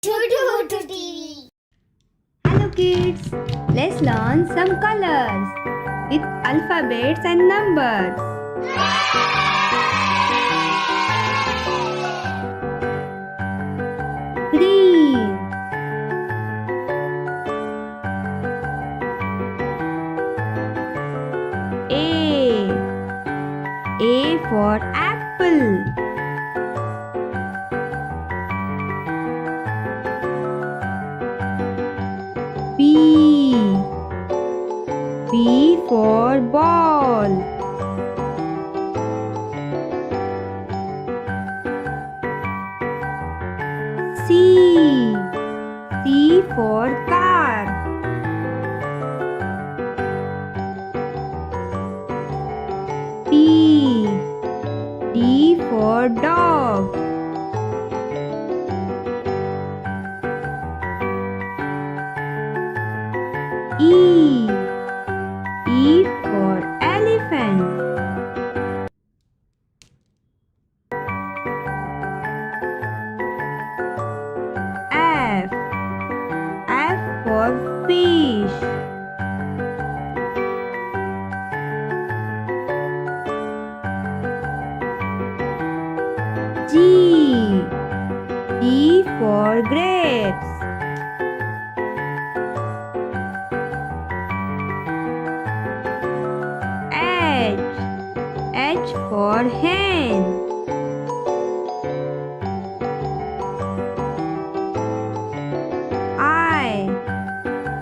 Chotu TV. Hello kids, let's learn some colors with alphabets and numbers. Green, A for apple. B for ball. C for car. D for dog. E for elephant. F for fish. G for grapes. H for hen.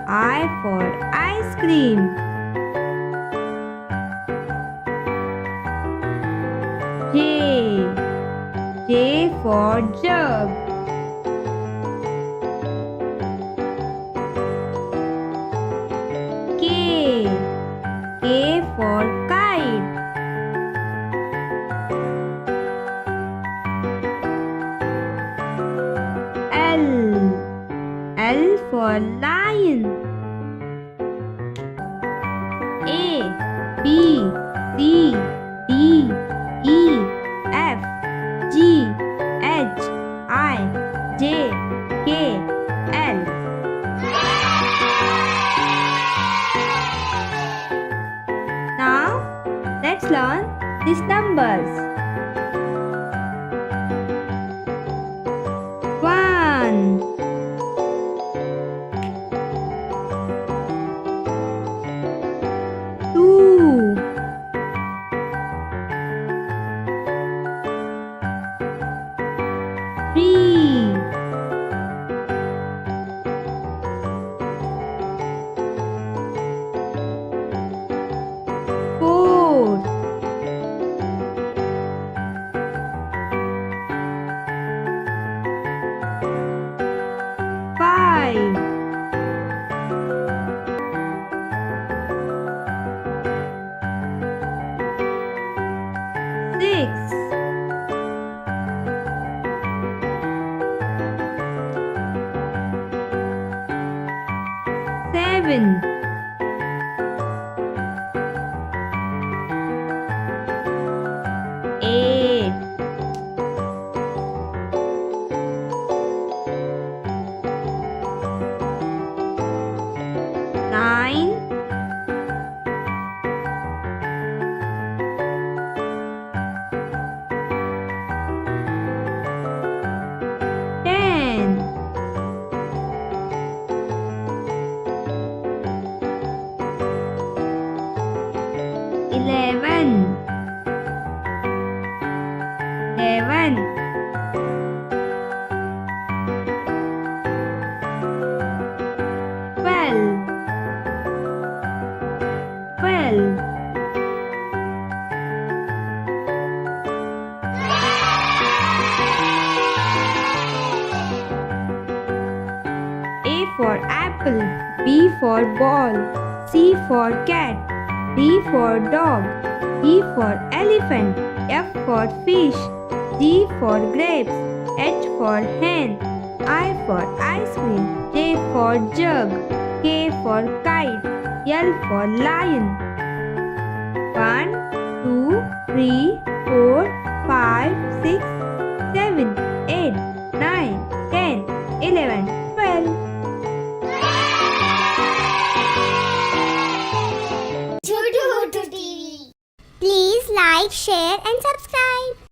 I for ice cream. J for jug. K for kite. L for lion. A, B, C, D, E, F, G, H, I, J, K, L. Now, let's learn these numbers. 1, 2, 3, 4, 5, 6, 7, 8, 9, 10, 11, 12, A for apple, B for ball, C for cat, D for dog, E for elephant, F for fish, G for grapes, H for hen, I for ice cream, J for jug, K for kite, L for lion. 1, 2, 3, 4, 5, 6, 7, 8, 9, 10, 11. like, share and subscribe.